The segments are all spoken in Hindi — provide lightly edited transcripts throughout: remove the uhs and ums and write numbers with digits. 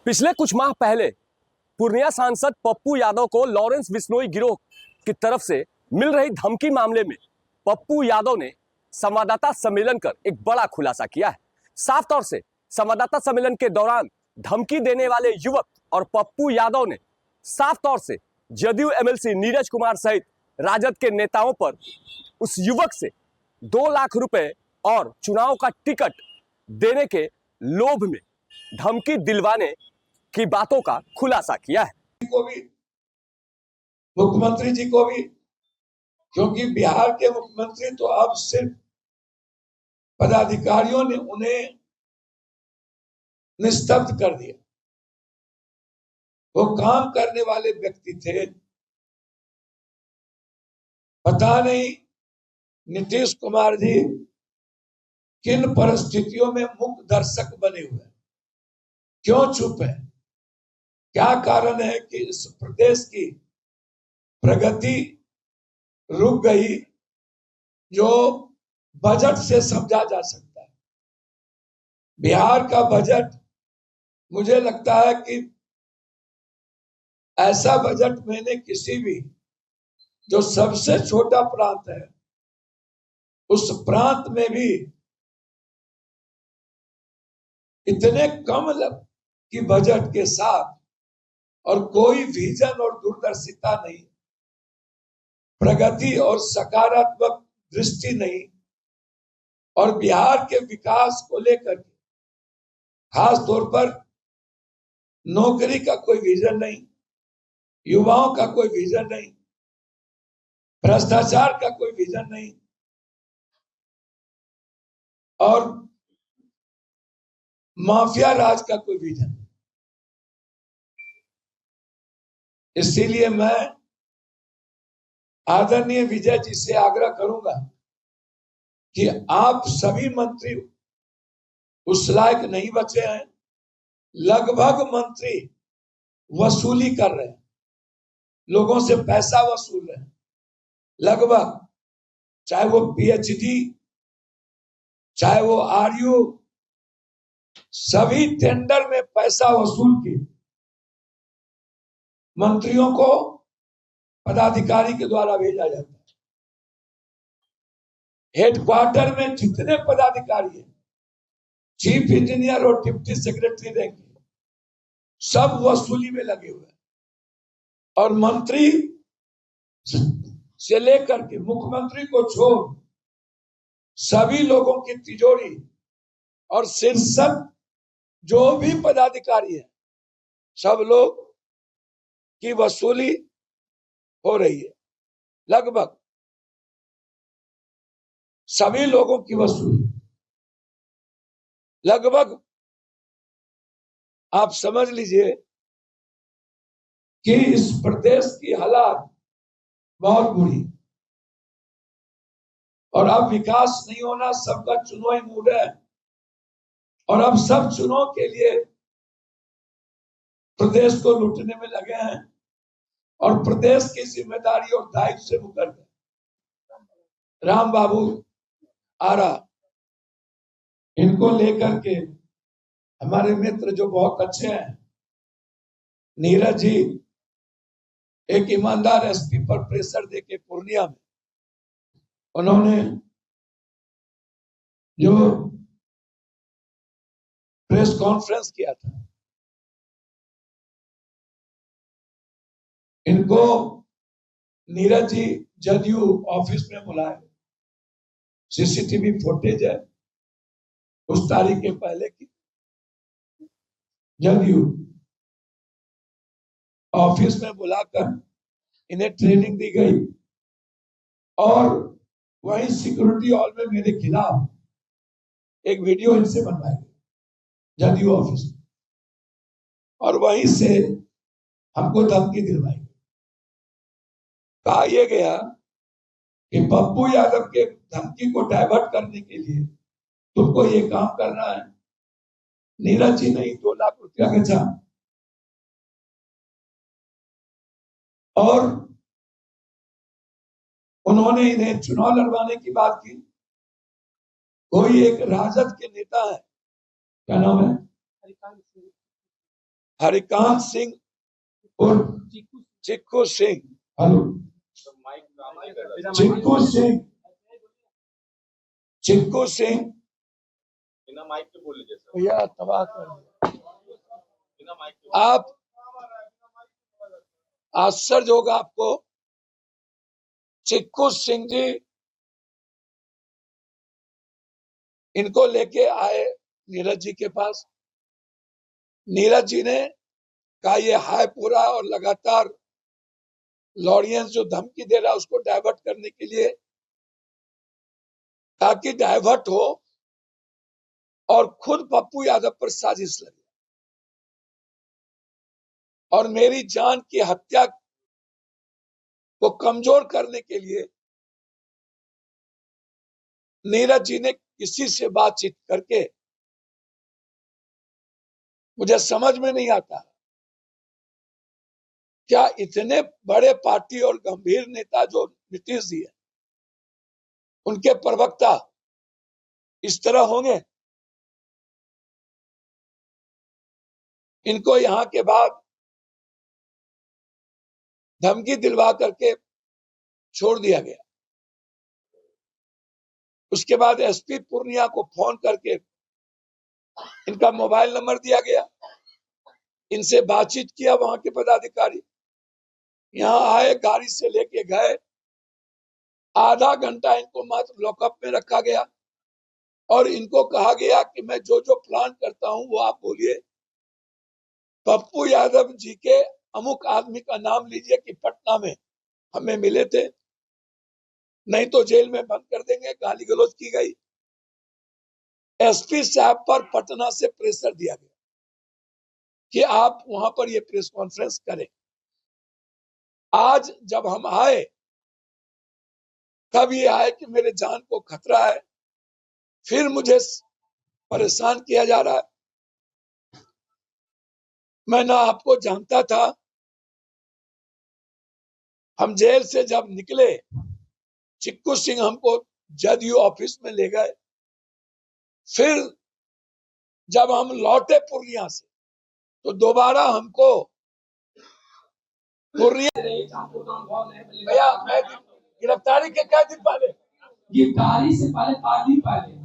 पिछले कुछ माह पहले पूर्णिया सांसद पप्पू यादव को लॉरेंस बिश्नोई गिरोह की तरफ से मिल रही धमकी मामले में पप्पू यादव ने संवाददाता सम्मेलन कर एक बड़ा खुलासा किया है। साफ तौर से संवाददाता सम्मेलन के दौरान धमकी देने वाले युवक और पप्पू यादव ने साफ तौर से जदयू एमएलसी नीरज कुमार सहित राजद के नेताओं पर उस युवक से 2 लाख रुपए और चुनाव का टिकट देने के लोभ में धमकी दिलवाने की बातों का खुलासा किया है। को भी, मुख्यमंत्री जी को भी, क्योंकि बिहार के मुख्यमंत्री तो अब सिर्फ पदाधिकारियों ने उन्हें निस्तब्ध कर दिया। वो काम करने वाले व्यक्ति थे। पता नहीं नीतीश कुमार जी किन परिस्थितियों में मुख्य दर्शक बने हुए हैं, क्यों चुप है? क्या कारण है कि इस प्रदेश की प्रगति रुक गई, जो बजट से समझा जा सकता है? बिहार का बजट, मुझे लगता है कि ऐसा बजट मैंने किसी भी, जो सबसे छोटा प्रांत है उस प्रांत में भी इतने कम की बजट के साथ और कोई विजन और दूरदर्शिता नहीं, प्रगति और सकारात्मक दृष्टि नहीं, और बिहार के विकास को लेकर खास तौर पर नौकरी का कोई विजन नहीं, युवाओं का कोई विजन नहीं, भ्रष्टाचार का कोई विजन नहीं, और माफिया राज का कोई विजन नहीं। इसीलिए मैं आदरणीय विजय जी से आग्रह करूंगा कि आप सभी मंत्री उस लायक नहीं बचे हैं। लगभग मंत्री वसूली कर रहे हैं, लोगों से पैसा वसूल रहे हैं, लगभग, चाहे वो पीएचडी, चाहे वो आरयू, सभी टेंडर में पैसा वसूल के मंत्रियों को पदाधिकारी के द्वारा भेजा जाता है। हेडक्वार्टर में जितने पदाधिकारी हैं, चीफ इंजीनियर और डिप्टी सेक्रेटरी रैंक, सब वसूली में लगे हुए हैं। और मंत्री से लेकर के मुख्यमंत्री को छोड़ सभी लोगों की तिजोरी और शीर्षक जो भी पदाधिकारी है, सब लोग की वसूली हो रही है। लगभग सभी लोगों की वसूली, लगभग आप समझ लीजिए कि इस प्रदेश की हालात बहुत बुरी, और अब विकास नहीं होना, सबका चुनावी मूड है, और अब सब चुनाव के लिए प्रदेश को लूटने में लगे हैं, और प्रदेश की जिम्मेदारी और दायित्व से मुकर गए। राम बाबू आरा, इनको लेकर के हमारे मित्र जो बहुत अच्छे हैं, नीरज जी, एक ईमानदार एसपी पर प्रेशर देके पूर्णिया में उन्होंने जो प्रेस कॉन्फ्रेंस किया था, इनको नीरज जी जदयू ऑफिस में बुलाए। सीसीटीवी फुटेज है उस तारीख के पहले की, जदयू ऑफिस में बुलाकर इन्हें ट्रेनिंग दी गई, और वही सिक्योरिटी हॉल में मेरे खिलाफ एक वीडियो इनसे बनवाई गई जदयू ऑफिस में, और वहीं से हमको धमकी दिलवाई। कहा यह गया कि पप्पू यादव के धमकी को डाइवर्ट करने के लिए तुमको ये काम करना है। नीरज जी नहीं 2 लाख रुपया बेचा, और उन्होंने इन्हें चुनाव लड़वाने की बात की। कोई एक राजद के नेता है, क्या नाम है, हरिकांत सिंह और चिक्कू सिंह, हेलो, चिक्कू सिंह, चिक्कू सिंह भैया तबाह कर दिया। आप आश्चर्य होगा आपको, चिक्कू सिंह जी इनको लेके आए नीरज जी के पास। नीरज जी ने कहा ये हाय पूरा और लगातार लॉरेंस जो धमकी दे रहा है उसको डाइवर्ट करने के लिए, ताकि डाइवर्ट हो और खुद पप्पू यादव पर साजिश लगे और मेरी जान की हत्या को कमजोर करने के लिए नीरज जी ने किसी से बातचीत करके, मुझे समझ में नहीं आता क्या इतने बड़े पार्टी और गंभीर नेता जो नीतीश जी है उनके प्रवक्ता इस तरह होंगे। इनको यहाँ के बाद धमकी दिलवा करके छोड़ दिया गया। उसके बाद एसपी पूर्णिया को फोन करके इनका मोबाइल नंबर दिया गया, इनसे बातचीत किया। वहां के पदाधिकारी यहाँ आए, गाड़ी से लेके गए, आधा घंटा इनको मात्र लॉकअप में रखा गया और इनको कहा गया कि मैं जो जो प्लान करता हूं वो आप बोलिए। पप्पू यादव जी के अमुक आदमी का नाम लीजिए कि पटना में हमें मिले थे, नहीं तो जेल में बंद कर देंगे। गाली गलौज की गई। एसपी साहब पर पटना से प्रेशर दिया गया कि आप वहां पर ये प्रेस कॉन्फ्रेंस करें। आज जब हम आए तब ये आए कि मेरे जान को खतरा है, फिर मुझे परेशान किया जा रहा है। मैं ना आपको जानता था। हम जेल से जब निकले, चिक्कू सिंह हमको जदयू ऑफिस में ले गए। फिर जब हम लौटे पूर्णिया से तो दोबारा हमको पूर्णिया भैया, मैं गिरफ्तारी के कई दिन पहले, गिरफ्तारी से पहले 5 दिन पहले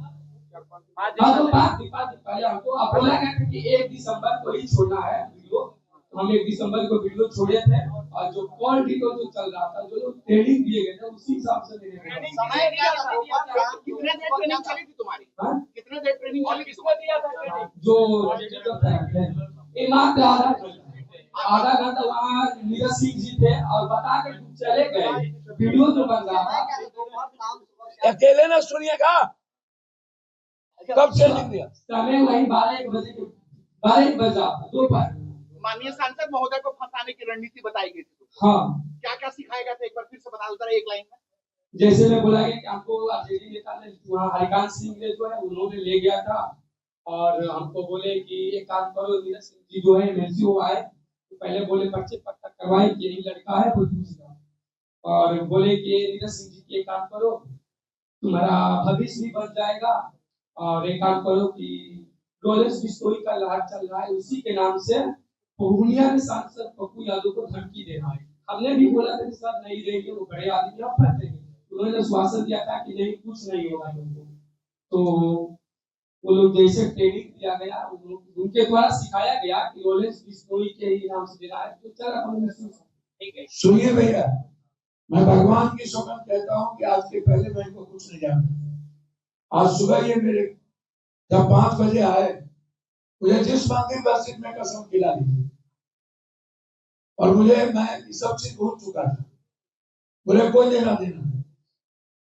पहले हमको आप बोला गया था कि 1 दिसंबर को ही छोड़ना है वीडियो। तो हम 1 दिसंबर को वीडियो छोड़े थे और जो कॉल वीडियो जो चल रहा था, जो ट्रेनिंग दिए गए थे उसी हिसाब से समय दिया था। कितने देर ट्रेनिंग चली थी तुम्हारी? कितने देर ट्रेनिंग चली थी? किसको दिया था ट्रेनिंग? जो मात्र आधा घंटा वहाँ नीरज सिंह जी थे और बता के चले गए। वीडियो जो बन रहा था अकेले ना सुनिएगा। कब ट्रेनिंग दिया? समय वही 12-1 बजे दोपहर। माननीय सांसद महोदय को फंसाने की रणनीति बताई गई थी। हाँ, क्या क्या सिखाया गया था, एक बार फिर से बता दो जरा एक लाइन में। जैसे मैं बोला कि आपको आरजेडी नेता ने वहाँ हरिकांत सिंह ने जो है उन्होंने ले गया था और हमको बोले कि एक काम करो, नीरज सिंह जी जो है एमएलसी वो आए तो पहले बोले पर्चे पक्का करवाए कि यही लड़का है वो दूसरा, और बोले कि नीरज सिंह जी की एक काम करो, तुम्हारा भविष्य भी बन जाएगा और एक काम करो कि लॉरेंस बिश्नोई का लहर चल रहा है, उसी के नाम से पूर्णिया के सांसद पप्पू यादव को धमकी दे रहा है। हमने भी बोला था कि सर नहीं देंगे, वो बड़े आदमी आप फंस देंगे। उन्होंने आश्वासन दिया था कि नहीं कुछ नहीं होगा उनको। तो वो लोग जैसे ट्रेनिंग दिया गया, उनके द्वारा सिखाया गया कि लॉरेंस बिश्नोई के ही नाम से दे रहा है। तो चल हम सुनिए भैया, मैं भगवान की सौगंध कहता हूँ कि आज के पहले मैं इनको कुछ नहीं जानता। आज सुबह ये मेरे जब 5 बजे आए, मुझे जिस मंदिर मस्जिद में कसम खिला दी और मैं सब चीज भूल चुका था, मुझे कोई लेना देना था।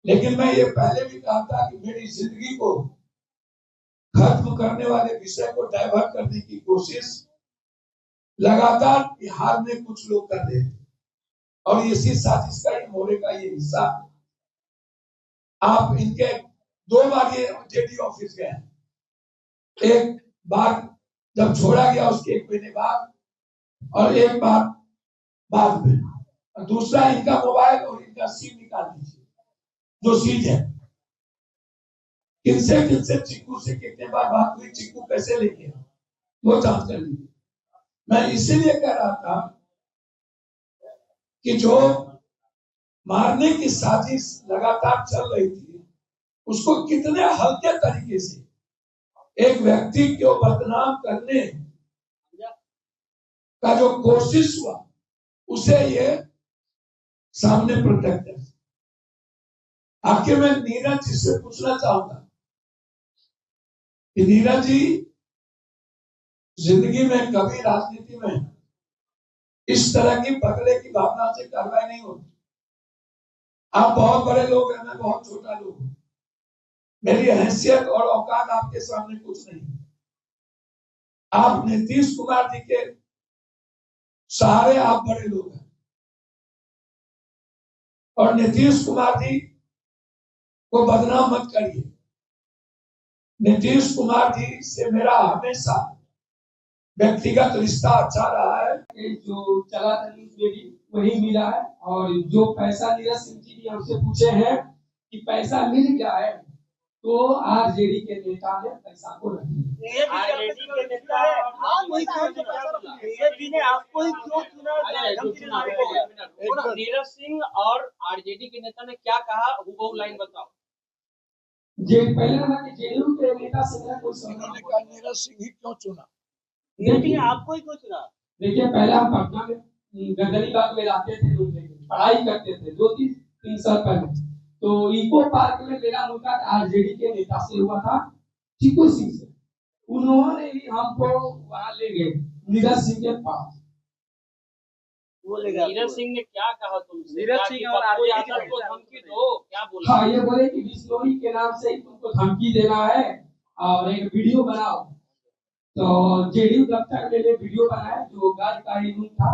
लेकिन मैं ये पहले भी कहा था कि मेरी जिंदगी को खत्म करने वाले विषय को डाइवर्ट करने की कोशिश लगातार बिहार में कुछ लोग कर रहे हैं और इसी साजिश का मोरे का ये हिस्सा। आप इनके 2 बार ये जेडी ऑफिस गए, एक बार जब छोड़ा गया उसके 1 महीने बाद और एक बार बाद में, और दूसरा इनका मोबाइल और इनका सिम निकाल दीजिए जो सीज है। किनसे चिक्कू से कितने बार बात हुई, चिक्कू कैसे लेके वो जांच कर लीजिए। मैं इसीलिए कह रहा था कि जो मारने की साजिश लगातार चल रही थी, उसको कितने हल्के तरीके से एक व्यक्ति को बदनाम करने का जो कोशिश हुआ, उसे ये सामने प्रोटेक्ट है। आखिर मैं नीरज जी से पूछना चाहूंगा कि नीरज जी, जिंदगी में कभी राजनीति में इस तरह की पकड़े की भावना से कार्रवाई नहीं होती। आप बहुत बड़े लोग हैं, मैं बहुत छोटा लोग हूं। मेरी हैसियत और औकात आपके सामने कुछ नहीं। आप नीतीश कुमार जी के सहारे आप बड़े लोग हैं, और नीतीश कुमार जी को बदनाम मत करिए। नीतीश कुमार जी से मेरा हमेशा व्यक्तिगत रिश्ता अच्छा रहा है। ये जो चला था न्यूज में भी वही मिला है, और जो पैसा नीरज सिंह जी ने हमसे पूछे हैं कि पैसा मिल गया है, तो आरजेडी के नेता ने पैसा को रख दिया। आरजेडी के नेता आपको ही क्यों चुना? नीरज जी ने आपको ही क्यों चुना? नीरज सिंह और आरजेडी के नेता ने क्या कहा, हुबहू लाइन बताओ। पहले ना कि जेडीयू के नेता से मेरा कोई संबंध नहीं। नीरज सिंह ही क्यों चुना? नीरज जी ने आपको ही क्यों चुना? देखिए, पहले हम पटना में गदरीबाग में रहते थे, लोग पढ़ाई करते थे 2-3 साल पहले। तो इको पार्क में मेरा मुलाकात आरजेडी के नेता से हुआ था, चिकू सिंह से। उन्होंने ही हमको वहां ले गए नीरज सिंह के पास। नीरज सिंह ने क्या कहा तुमसे? नीरज सिंह और आरजेडी को धमकी दो, क्या बोला? हाँ, ये बोले कि बिश्नोई के नाम से ही तुमको धमकी देना है और एक वीडियो बनाओ। तो जेडीयू दफ्तर के लिए वीडियो बनाया, जो गार्ड का ही रूम था।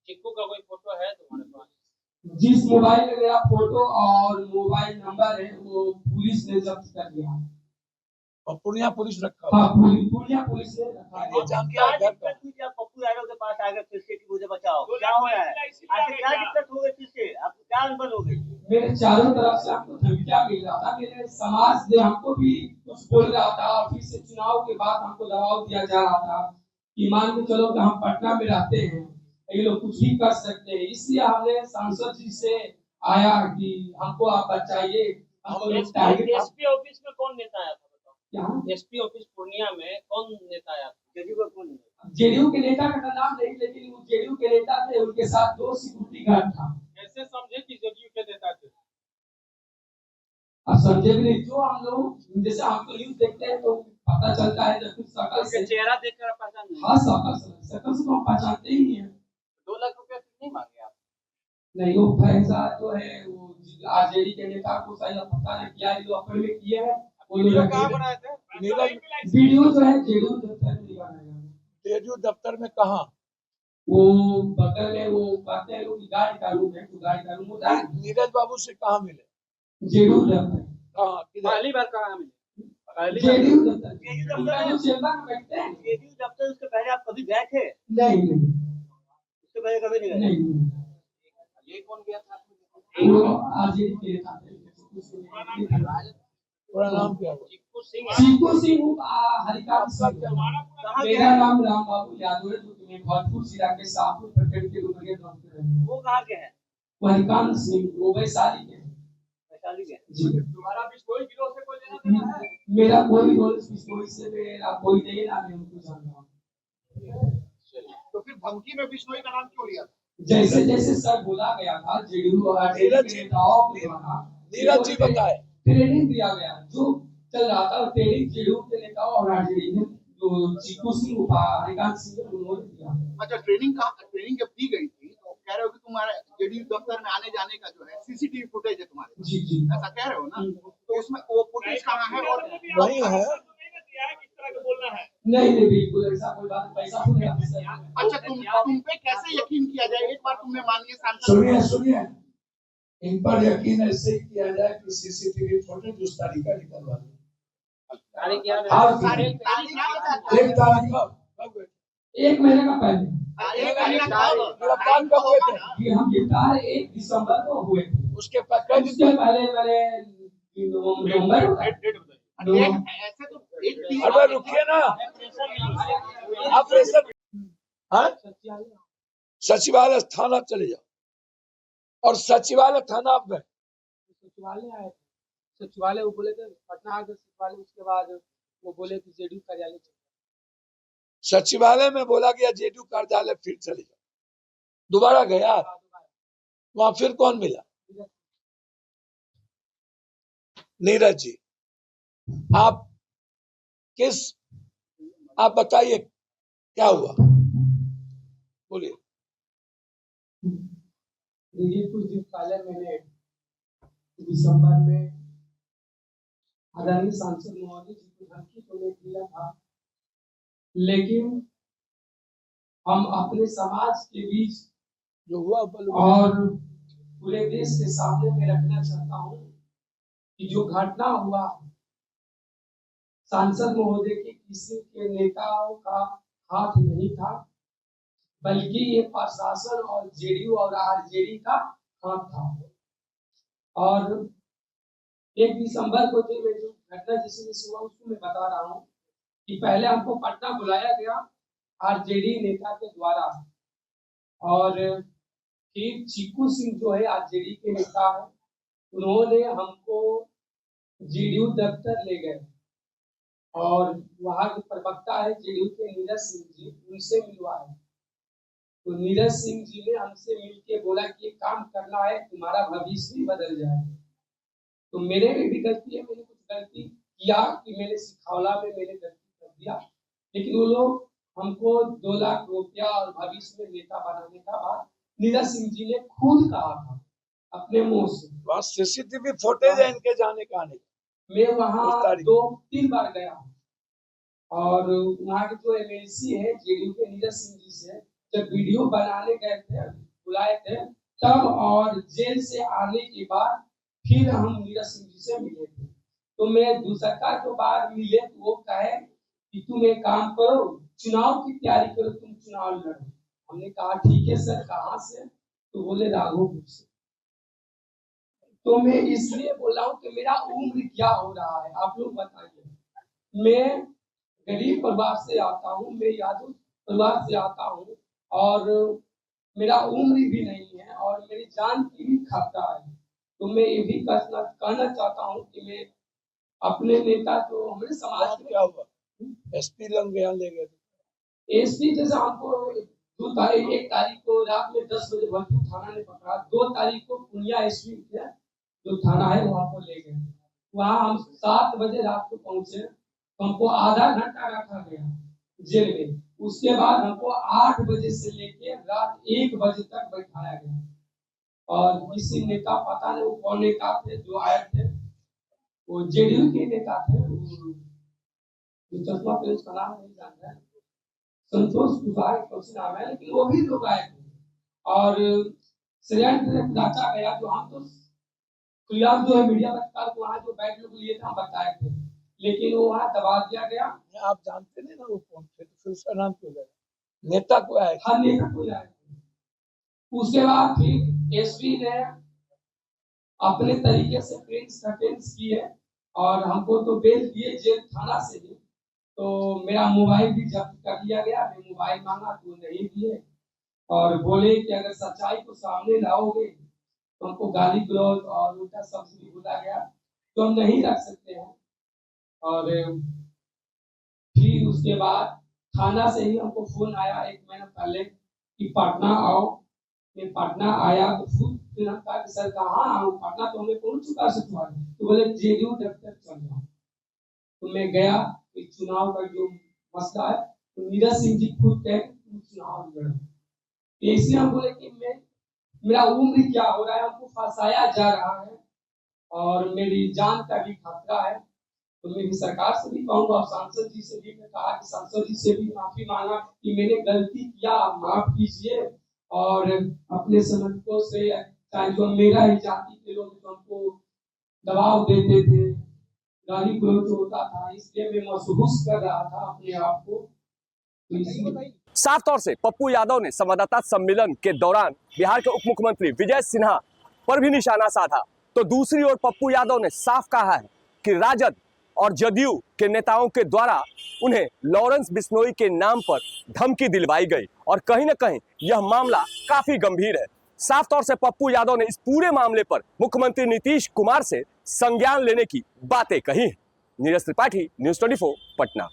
चिक्कू का कोई फोटो है तुम्हारे पास? जिस मोबाइल में मेरा फोटो और मोबाइल नंबर है, वो पुलिस ने जब्त कर लिया। और पूर्णिया पुलिस रखा? हाँ, पूर्णिया पुलिस ने रखा है। पप्पू यादव के पास आ गए फिर से कि मुझे बचाओ, क्या हो रहा है? आपसे क्या दिक्कत हो गई? फिर से आपको क्या अनबन हो गई? मेरे चारों तरफ से हमको धमकियां मिल रहा था, मेरे समाज ने हमको भी कुछ बोल रहा था, और फिर से चुनाव के बाद हमको दबाव दिया जा रहा था कि मान के चलो कि हम पटना में रहते हैं, ये लोग कुछ भी कर सकते हैं। इसलिए हमने सांसद जी से आया कि हमको आप बचाइए। एसपी ऑफिस में कौन नेता आया था? क्या एसपी ऑफिस पूर्णिया में कौन नेता आया था? जेडीयू का कौन? जेडीयू के नेता का नाम नहीं, लेकिन वो जेडीयू के नेता थे, उनके साथ 2 सिक्योरिटी गार्ड था। ऐसे समझे कि जेडीयू के नेता थे? अब समझे भी नहीं। जो हम लोग जैसे हम तो न्यूज देखते हैं तो पता चलता है, जब कुछ शकल से चेहरा देखकर पहचान नहीं। हाँ, शकल से तो हम पहचानते ही नहीं है। 2 लाख रुपया नहीं मांगे आप? नहीं, वो पैसा जो है वो आरजेडी के नेता को शायद पता नहीं किया, जो अपने में किए हैं। वीडियो कहाँ बनाए थे? वीडियो जो है जेडीयू दफ्तर में बनाया। जेडीयू दफ्तर में कहाँ? वो बगल में वो कहते हैं लोग गाड़ी का रूम है, तो गाड़ी का रूम होता है। नीरज बाबू से कहाँ मिले? जेडीयू दफ्तर। कहाँ? पहली बार कहाँ मिले? जेडीयू दफ्तर। चेंबर में बैठते हैं। जेडीयू दफ्तर उसके पहले आप कभी गए थे? नहीं, उसके पहले कभी नहीं गए? नहीं। ये कौन गया था? वो आरजेडी के नेता थे। पूरा नाम क्या है? चिक्कू सिंह। चिक्कू सिंह हरिकांत सिंह। मेरा नाम राम बाबू यादव है, जो कि मैं भरतपुर जिला के शाहपुर प्रखंड के लोमड़िया गांव के रहने वाला हूं। वो कहाँ के हैं? वो हरिकांत सिंह, वो वैशाली के। वैशाली के? जी। तुम्हारा बिश्नोई गिरोह से कोई लेना देना है? मेरा कोई रोल बिश्नोई से मेरा कोई नहीं, ना मैं उनको जानता हूं। तो फिर धमकी में बिश्नोई का नाम क्यों लिया? जैसे जैसे सर बोला गया था, जेडीयू और आरजेडी के नेताओं के द्वारा नीरज जी बताए, ट्रेनिंग दिया गया, जो चल रहा था ट्रेनिंग जेडीयू के नेताओं और आरजेडी ने, जो चिक्कू सिंह हरिकांत सिंह उन्होंने दिया। अच्छा, ट्रेनिंग जब दी गई थी तो कह रहे हो कि तुम्हारे जेडीयू दफ्तर में आने जाने का जो है सीसीटीवी फुटेज है तुम्हारे? जी जी, ऐसा कह रहे हो ना? तो उसमें वो फुटेज कहाँ है? और वही है। नहीं, बिल्कुल ऐसा कोई बात, पैसा फूलेगा। अच्छा, तुम पे कैसे यकीन किया जाए? एक बार तुमने माननीय सांसद सुनिए, इन पर यकीन ऐसे ही किया जाए कि सीसीटीवी फुटेज उस तारीख का निकलवा दो। एक महीने का पहले गिरफ्तार कब हुए थे? कि हम गिरफ्तार 1 दिसंबर को हुए थे। उसके पहले मैंने नवंबर ऐसे तो एक अरे रुकिए ना, आप प्रेशर हाँ? सचिवालय सचिवालय थाना चले जाओ। और सचिवालय थाना आप गए? सचिवालय आए थे। सचिवालय वो बोले थे पटना आ गए सचिवालय, उसके बाद वो बोले कि जेडीयू कार्यालय चले सचिवालय में बोला गया जेडीयू कार्यालय फिर चले जाओ। दोबारा गया? जाओ। वहां फिर कौन मिला? नीरज जी। आप बताइए क्या हुआ, बोलिए। देखिए कुछ दिन पहले मैंने दिसंबर में आदरणीय सांसद महोदय जी को धमकी तो नहीं दिया था, लेकिन हम अपने समाज के बीच जो हुआ और पूरे देश के सामने में रखना चाहता हूँ कि जो घटना हुआ सांसद महोदय के किसी के नेताओं का हाथ नहीं था, बल्कि ये प्रशासन और जेडीयू और आरजेडी का हाथ था। और 1 दिसंबर को जो घटना जिससे हुआ उसको मैं बता रहा हूँ कि पहले हमको पटना बुलाया गया आरजेडी नेता के द्वारा, और फिर चीकू सिंह जो है आरजेडी के नेता है, उन्होंने हमको जेडीयू दफ्तर ले गए और वहाँ के प्रवक्ता है जेडीयू के नीरज सिंह जी, उनसे मिलवाए। तो नीरज सिंह जी ने हमसे मिलके बोला कि काम करना है, तुम्हारा भविष्य भी बदल जाएगा। तो मेरे में भी गलती है, मैंने कुछ गलती किया कि मैंने सिखावला में मैंने गलती कर दिया, लेकिन वो लोग हमको 2 लाख रुपया और भविष्य में नेता बनाने का बात नीरज सिंह जी ने खुद कहा था अपने मुंह से। वहाँ सीसीटीवी फुटेज है इनके जाने का आने का। मैं वहाँ 2-3 बार गया हूँ, और वहाँ के जो एमएलसी है जेडीयू के नीरज सिंह जी से जब वीडियो बनाने गए थे, बुलाए थे तब, और जेल से आने के बाद फिर हम नीरज सिंह जी से मिले थे। तो मैं दूसरा जो बार मिले तो वो कहे कि तुम एक काम करो, चुनाव की तैयारी करो, तुम चुनाव लड़ो। हमने कहा ठीक है सर, कहाँ से? तो बोले राघोपुर से। तो मैं इसलिए बोल रहा हूँ कि मेरा उम्र क्या हो रहा है, आप लोग बताइए। मैं गरीब परिवार से आता हूँ, मैं यादव परिवार से आता हूँ, और मेरा उम्र भी नहीं है और मेरी जान की भी खतरा है। तो मैं ये भी कहना चाहता हूँ कि मैं अपने नेता जो हमारे समाज में क्या हुआ, एसपी लोग गया ले गए? एसपी जैसे हमको 1 तारीख को रात में 10 बजे भरपूर थाना ने पकड़ा, 2 तारीख को पुनिया एसपी जो थाना है वहाँ को ले गए। वहाँ हम 7 बजे रात को पहुंचे, तो हमको आधा घंटा रखा गया जेल में। उसके बाद हमको 8 बजे से लेके रात 1 बजे तक बैठाया गया, और किसी नेता, पता नहीं वो कौन नेता थे जो आए थे, वो जेडीयू के नेता थे, जो चश्मा पे उसका नाम नहीं जानता है, संतोष कुमार कुछ नाम है, लेकिन वो भी लोग आए थे और षड्यंत्र रचा गया। जो हम तो खुलेआम जो है मीडिया पत्रकार को वहाँ जो बैठ लोग लिए थे हम बताए थे, लेकिन वो वहाँ दबा दिया गया। आप जानते नहीं ना वो कौन थे, तो फिर उसका नाम क्यों लगा? नेता को आए? हाँ, नेता को आए। उसके बाद फिर एसपी ने अपने तरीके से प्रिंस किए और हमको तो बेल दिए जेल थाना से ही। तो मेरा मोबाइल भी जब्त कर लिया गया, मैं मोबाइल मांगा तो नहीं दिए, और बोले कि अगर सच्चाई को सामने लाओगे तो हमको गाली गलौज और उल्टा शब्द भी बोला गया, तो हम नहीं रख सकते हैं। और फिर उसके बाद थाना से ही हमको फोन आया 1 महीना पहले कि पटना आओ। मैं पटना आया तो फिर हम कहा कि सर कहाँ आऊँ, पटना तो हमें पहुंच चुका सचिवालय। तो बोले जेडीयू दफ्तर चल जाओ। तो मैं गया, चुनाव का जो मसला है तो नीरज सिंह जी खुद कहे तुम चुनाव लड़ो। इसलिए हम बोले कि मेरा उम्र क्या हो रहा है, हमको फंसाया जा रहा है और मेरी जान का भी खतरा है। तो मैं भी सरकार से भी कहूँगा, सांसद जी से भी मैं कहा कि सांसद जी से भी माफी मांगा कि मैंने गलती किया, आप माफ कीजिए। और अपने समर्थकों से, चाहे जो मेरा ही जाति के लोग हमको दबाव देते थे, गाली गलौज होता था, इसलिए मैं महसूस कर रहा था अपने आप को। साफ तौर से पप्पू यादव ने संवाददाता सम्मेलन के दौरान बिहार के उप मुख्यमंत्री विजय सिन्हा पर भी निशाना साधा। तो दूसरी ओर पप्पू यादव ने साफ कहा है कि राजद और जदयू के नेताओं के द्वारा उन्हें लॉरेंस बिश्नोई के नाम पर धमकी दिलवाई गई और कहीं ना कहीं यह मामला काफी गंभीर है। साफ तौर से पप्पू यादव ने इस पूरे मामले पर मुख्यमंत्री नीतीश कुमार से संज्ञान लेने की बातें कही हैं। नीरज त्रिपाठी, न्यूज़ 24, पटना।